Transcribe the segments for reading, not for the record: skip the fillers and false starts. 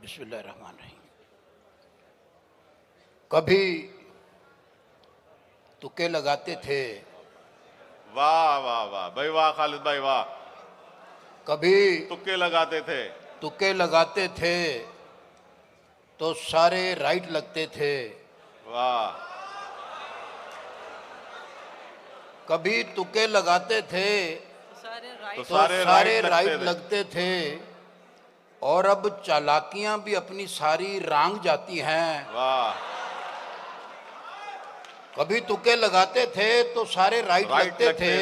बिस्मिल्लाहिर्रहमानिर्रहीम। कभी तुक्के लगाते थे, वाह वाह वाह भाई वाह, खालिद भाई वाह। कभी तुक्के लगाते थे, तुक्के लगाते थे तो सारे राइट लगते थे। वाह। कभी तुक्के लगाते थे तो तो सारे राइट थे। लगते थे। और अब चालाकियां भी अपनी सारी रांग जाती हैं। वाह। कभी तुक्के लगाते थे तो सारे राइट लगते थे।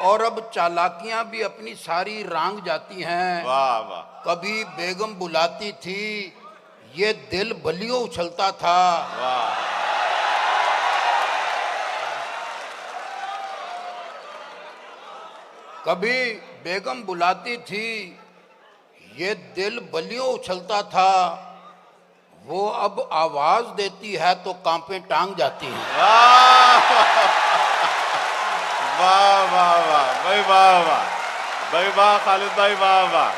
और अब चालाकियां भी अपनी सारी रांग जाती हैं। वाह वाह। कभी बेगम बुलाती थी, ये दिल बलियों उछलता था। वाह। कभी बेगम बुलाती थी, ये दिल बलियों उछलता था। वो अब आवाज देती है तो कांपे टांग जाती हैं। वाह वाह वाह वाह भाई वाह वाह भाई वाह, खालिद भाई वाह वाह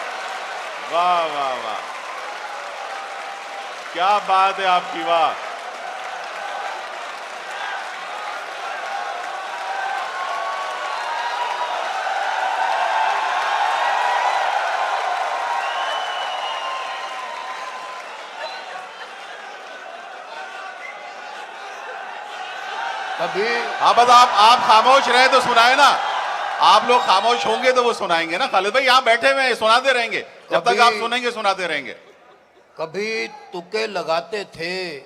वाह वाह वाह। क्या बात है आपकी, वाह। कभी हाँ बस आप खामोश रहे तो सुनाए ना। आप लोग खामोश होंगे तो वो सुनाएंगे ना। खालिद भाई यहाँ बैठे हुए हैं, सुनाते रहेंगे जब तक आप सुनेंगे, सुनाते रहेंगे। कभी तुक्के लगाते थे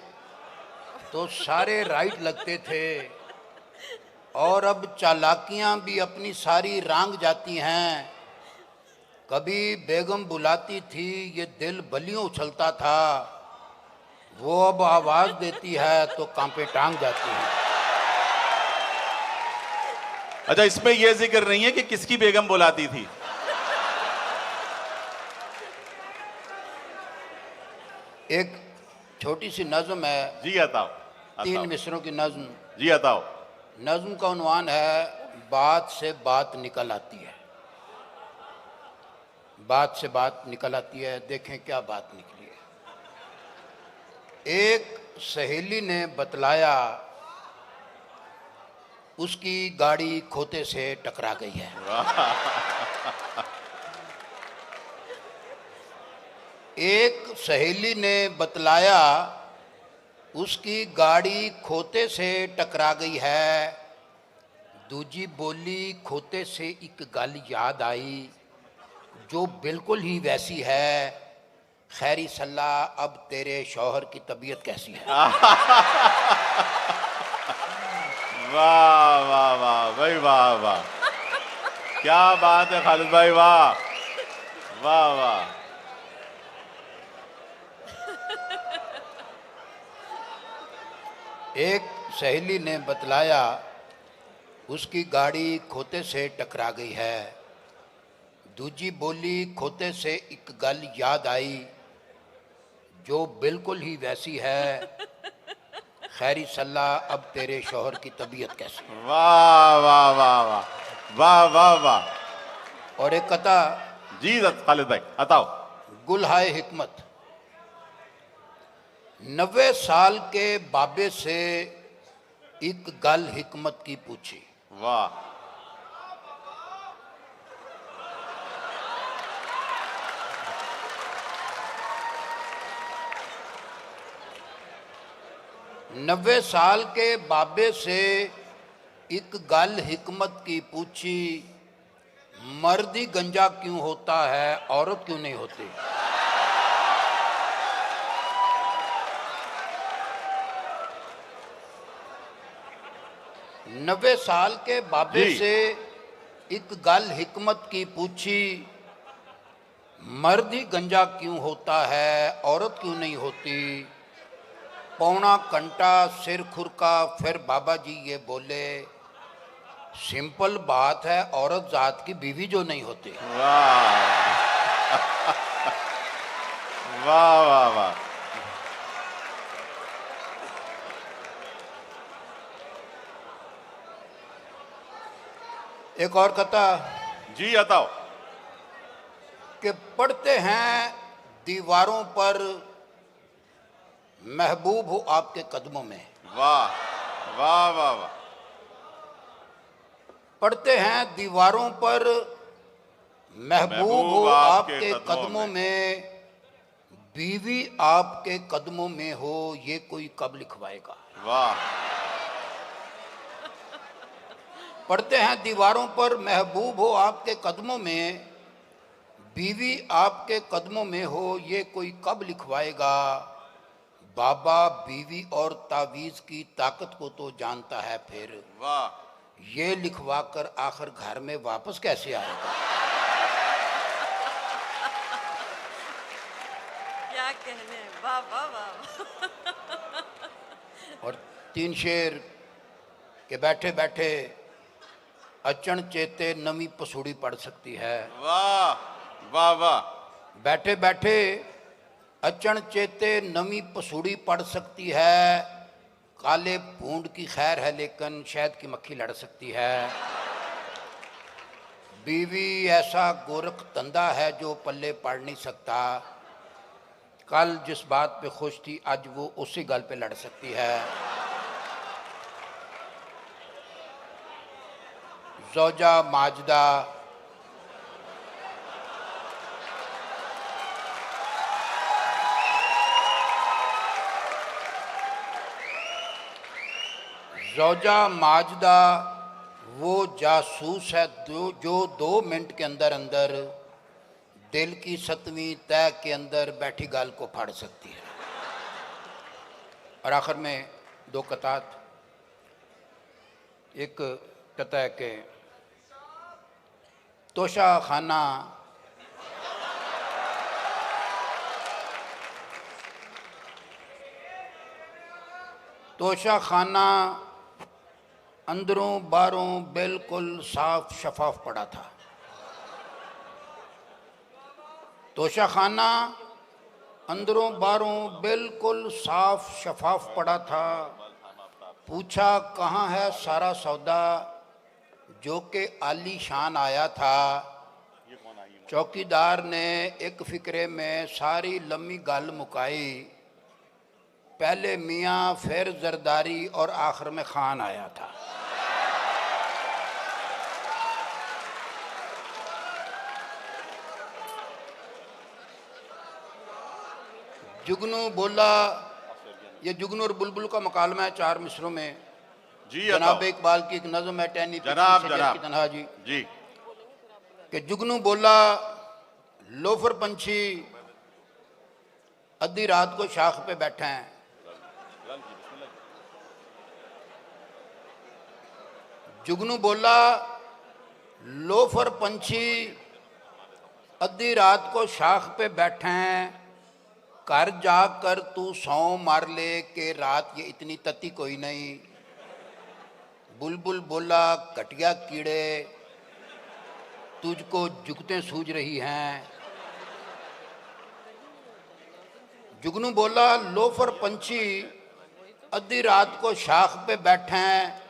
तो सारे राइट लगते थे। और अब चालाकियां भी अपनी सारी रांग जाती हैं। कभी बेगम बुलाती थी, ये दिल बलियों उछलता था। वो अब आवाज देती है तो कांपे टांग जाती है। अच्छा, इसमें यह जिक्र नहीं है कि किसकी बेगम बुलाती थी। एक छोटी सी नज्म है, जी अताओ, 3 मिसरों की नज्म। जी अताओ। नज्म का उन्वान है, बात से बात निकल आती है। बात से बात निकल आती है। देखें क्या बात निकली है। एक सहेली ने बतलाया, उसकी गाड़ी खोते से टकरा गई है। एक सहेली ने बतलाया, उसकी गाड़ी खोते से टकरा गई है। दूजी बोली, खोते से एक गल याद आई, जो बिल्कुल ही वैसी है। खैरी सल्ला, अब तेरे शौहर की तबीयत कैसी है? वाह वाह वाह भाई वाह वाह, क्या बात है खालिद भाई, वाह वाह वाह। एक सहेली ने बतलाया, उसकी गाड़ी खोते से टकरा गई है। दूजी बोली, खोते से एक गल याद आई, जो बिल्कुल ही वैसी है। खैरी सल्ला, अब तेरे शौहर की तबीयत कैसी? वाह वाह वाह वाह वाह वाह वाह। और एक कथा, जी खालिद भाई बताओ। गुल हाय हिकमत। 90 साल के बाबे से एक गल हिकमत की पूछी। वाह। 90 साल के बाबे से एक गल हिकमत की पूछी, मर्द ही गंजा क्यों होता है, औरत क्यों नहीं होती? नब्बे साल के बाबे से एक गल हिकमत की पूछी, मर्द ही गंजा क्यों होता है, औरत क्यों नहीं होती? पौना घंटा सिर खुरका, फिर बाबा जी ये बोले, सिंपल बात है, औरत जात की बीवी जो नहीं होती। वाह वाह वाह वाह। एक और कथा, जी बताओ। कि पढ़ते हैं दीवारों पर महबूब हो आपके कदमों में। वाह वाह वाह वाह। पढ़ते हैं दीवारों पर महबूब हो आपके कदमों में, बीवी आपके कदमों में हो ये कोई कब लिखवाएगा। वाह। पढ़ते हैं दीवारों पर महबूब हो आपके कदमों में, बीवी आपके कदमों में हो ये कोई कब लिखवाएगा। बाबा बीवी और तावीज़ की ताकत को तो जानता है, फिर वाह। ये लिखवा कर आखिर घर में वापस कैसे आएगा। क्या कहने, वाह वाह वाह। और 3 शेर के बैठे बैठे अचन चेते नवी पसूड़ी पड़ सकती है। वाह वाह वाह। बैठे बैठे अचन चेते नवी पसूड़ी पड़ सकती है। काले पूंड की खैर है लेकिन शहद की मक्खी लड़ सकती है। बीवी ऐसा गोरख धंधा है जो पल्ले पड़ नहीं सकता। कल जिस बात पे खुश थी आज वो उसी गल पे लड़ सकती है। ज़ौजा माजदा ज़ौजा माजदा वो जासूस है जो 2 मिनट के अंदर अंदर दिल की 7वीं तय के अंदर बैठी गाल को फाड़ सकती है। और आखिर में 2 कतात। एक कता है कि तोशा खाना अंदरों बाहरों बिल्कुल साफ शफाफ पड़ा था। तोशा खाना अंदरों बाहरों बिल्कुल साफ शफाफ पड़ा था। पूछा कहाँ है सारा सौदा जो कि आली शान आया था। चौकीदार ने एक फिक्रे में सारी लम्बी गल मुकाई। पहले मियाँ फिर जरदारी और आखिर में खान आया था। जुगनू बोला, ये जुगनू और बुलबुल का मकालमा है 4 मिसरों में। जी जनाब इकबाल की एक नज़म है टहनी जनाब की तनहा जी जी। कि जुगनू बोला लोफर पंछी आधी रात को शाख पे बैठे हैं। जुगनू बोला लोफर पंछी आधी रात को शाख पे बैठे हैं। घर जाकर तू सौ मार ले के रात ये इतनी तती कोई नहीं। बुलबुल बोला कटिया कीड़े तुझको जुगतें सूझ रही हैं। जुगनू बोला लोफर पंछी आधी रात को शाख पे बैठे हैं।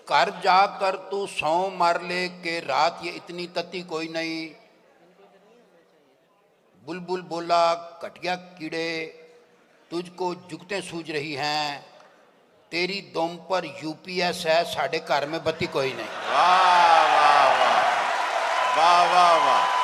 घर जाकर तू सौ मार ले के रात ये इतनी तती कोई नहीं। बुलबुल बोला कटिया कीड़े तुझको जुगतें सूझ रही हैं। तेरी दुम पर यूपीएस है साढ़े घर में बत्ती कोई नहीं। वाह वाह वाह वाह वाह वाह।